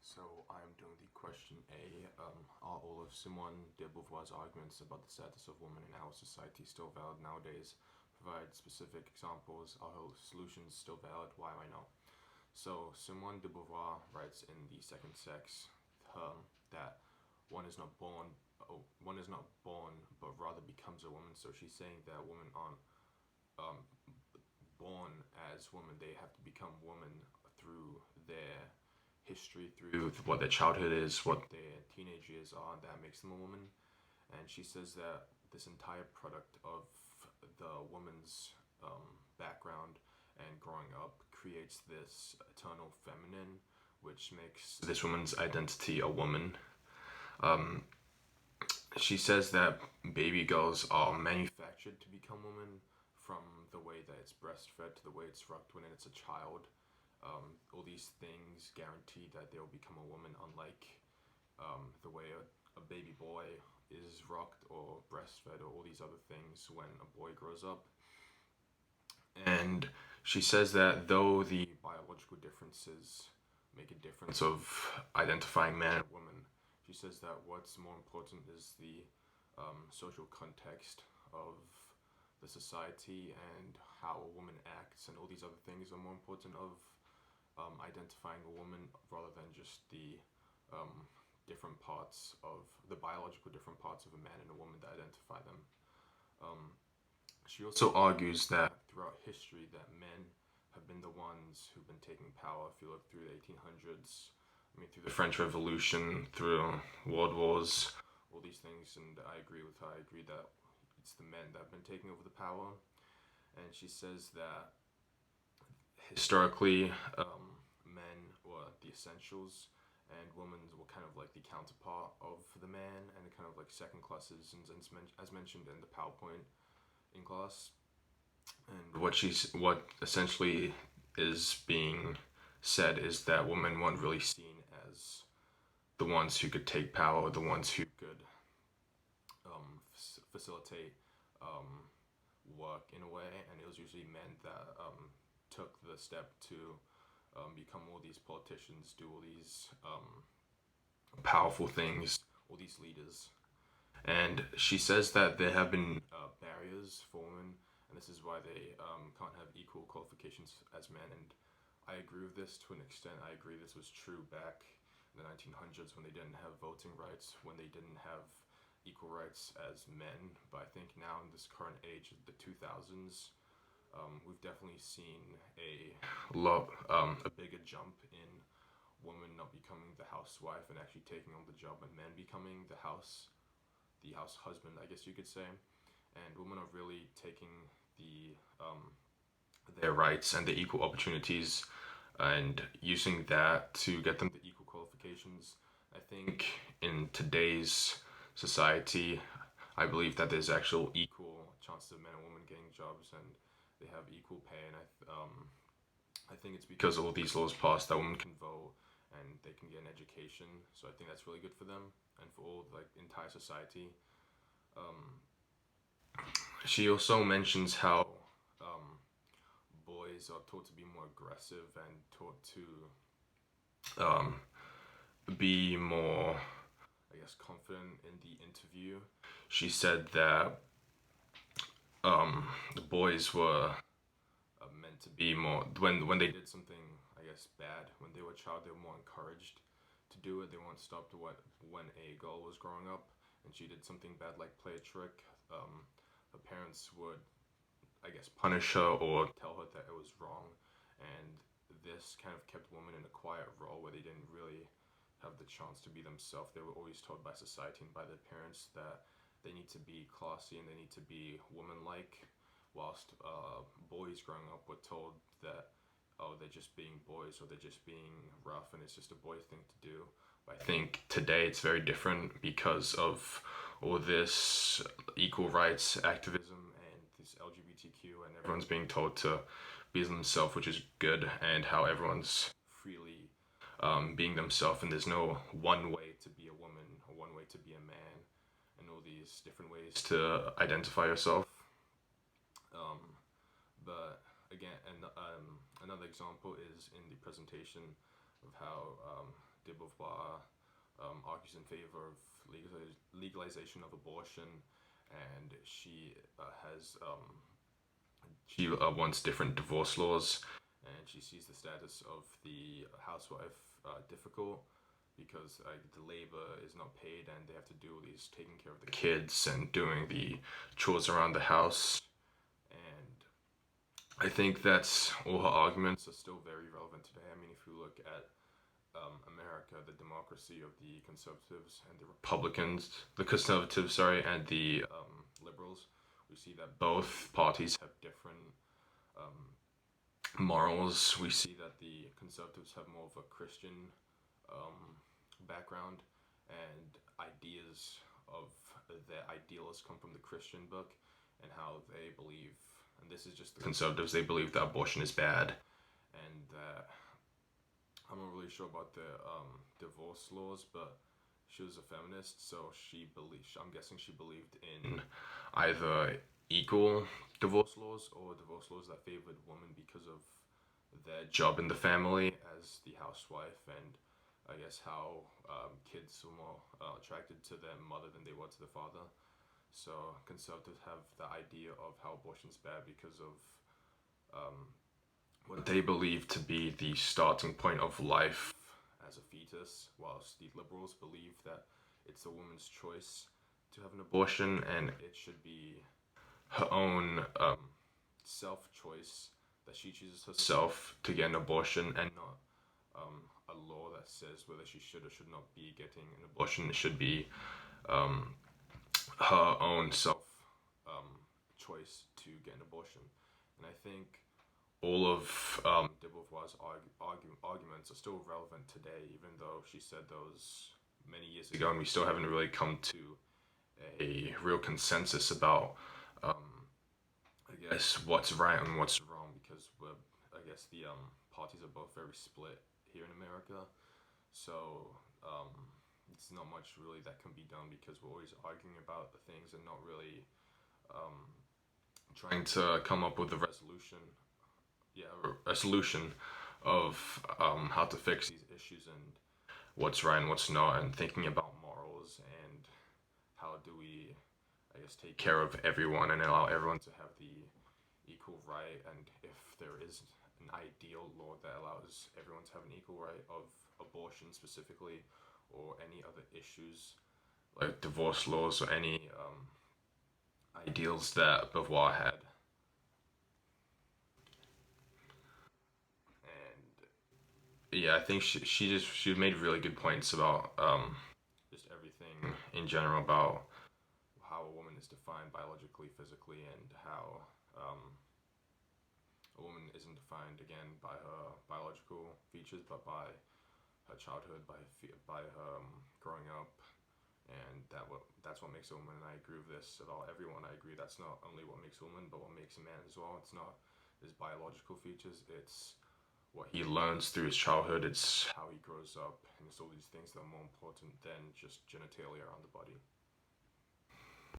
So I'm doing the question A. Are all of Simone de Beauvoir's arguments about the status of women in our society still valid nowadays? Provide specific examples. Are her solutions still valid? Why or not? So Simone de Beauvoir writes in The Second Sex that one is not born, one is not born, but rather becomes a woman. So she's saying that women aren't um, born as women; they have to become women through their history, through what their childhood is, what their teenage years are, that makes them a woman. And she says that this entire product of the woman's background and growing up creates this eternal feminine, which makes this woman's identity a woman. Um, she says that baby girls are manufactured to become women from the way that it's breastfed to the way it's rocked when it's a child. All these things guarantee that they'll become a woman, unlike the way a baby boy is rocked or breastfed or all these other things when a boy grows up. And she says that though the biological differences make a difference of identifying man and woman, she says that what's more important is the social context of the society and how a woman acts, and all these other things are more important of identifying a woman rather than just the different parts of the biological different parts of a man and a woman that identify them. Um, she also argues that throughout history that men have been the ones who've been taking power. If you look through the 1800s, through the French Revolution, through world wars, all these things, and I agree with her. I agree that it's the men that have been taking over the power. And she says that historically, men were the essentials, and women were kind of like the counterpart of the man, and kind of like second class citizens, as mentioned in the PowerPoint in class. And what essentially is being said is that women weren't really seen as the ones who could take power, the ones who could facilitate work in a way, and it was usually men that took the step to become all these politicians, do all these powerful things, all these leaders. And she says that there have been barriers for women, and this is why they can't have equal qualifications as men. And I agree with this to an extent. I agree this was true back in the 1900s when they didn't have voting rights, when they didn't have equal rights as men. But I think now in this current age, the 2000s, we've definitely seen a bigger jump in women not becoming the housewife and actually taking on the job, and men becoming the house husband, I guess you could say. And women are really taking the their rights and the equal opportunities and using that to get them the equal qualifications. I think in today's society, I believe that there's actual equal chances of men and women getting jobs, and they have equal pay. And I think it's because all these laws passed that women can vote and they can get an education. So I think that's really good for them and for all like the entire society. Um, she also mentions how boys are taught to be more aggressive and taught to be more, I guess, confident in the interview. She said that the boys were meant to be more when they did something, I guess, bad. When they were a child, they were more encouraged to do it. They weren't stopped when a girl was growing up and she did something bad, like play a trick. Her parents would, I guess, punish her or tell her that it was wrong. And this kind of kept women in a quiet role where they didn't really have the chance to be themselves. They were always told by society and by their parents that they need to be classy and they need to be woman-like, whilst boys growing up were told that, oh, they're just being boys or they're just being rough and it's just a boy thing to do. But I think today it's very different because of all this equal rights activism and this LGBTQ, and everyone's being told to be themselves, which is good, and how everyone's freely being themselves, and there's no one way to be a woman or one way to be a man, and all these different ways to identify yourself. Um, but again, and another example is in the presentation of how de Beauvoir argues in favor of legalization of abortion, and she wants different divorce laws, and she sees the status of the housewife difficult because the labor is not paid and they have to do all these taking care of the kids and doing the chores around the house. And I think that's all her arguments are still very relevant today. I mean, if you look at America, the democracy of the conservatives and the Republicans, the conservatives, sorry, and the liberals, we see that both parties have different morals. We see that the conservatives have more of a Christian background, and ideas of their ideals come from the Christian book and how they believe, and this is just the conservatives, they believe that abortion is bad, and that I'm not really sure about the divorce laws, but she was a feminist, so I'm guessing she believed in either equal divorce laws or divorce laws that favored women because of their job in the family as the housewife, and I guess how kids were more attracted to their mother than they were to the father. So conservatives have the idea of how abortion's bad because of what they believe to be the starting point of life as a fetus, whilst the liberals believe that it's a woman's choice to have an abortion and it should be her own self-choice, that she chooses herself to get an abortion and not a law that says whether she should or should not be getting an abortion. It should be her own self choice to get an abortion. And I think all of de Beauvoir's arguments are still relevant today, even though she said those many years ago, and we still haven't really come to a real consensus about, I guess, what's right and what's wrong, because I guess the parties are both very split here in America. So it's not much really that can be done because we're always arguing about the things and not really trying to come up with a resolution. Yeah, a solution of how to fix these issues and what's right and what's not, and thinking about morals and how do we, I guess, take care of everyone and allow everyone to have the equal right, and if there is an ideal law that allows everyone to have an equal right of abortion specifically, or any other issues like divorce laws or any ideals that Beauvoir had. And yeah, I think she made really good points about just everything in general, about how a woman is defined biologically, physically, and how a woman isn't defined again by her biological features, but by her childhood, by her growing up, and that's what makes a woman. And I agree with this about everyone. I agree that's not only what makes a woman, but what makes a man as well. It's not his biological features. It's what he learns through his childhood. It's how he grows up, and it's all these things that are more important than just genitalia on the body.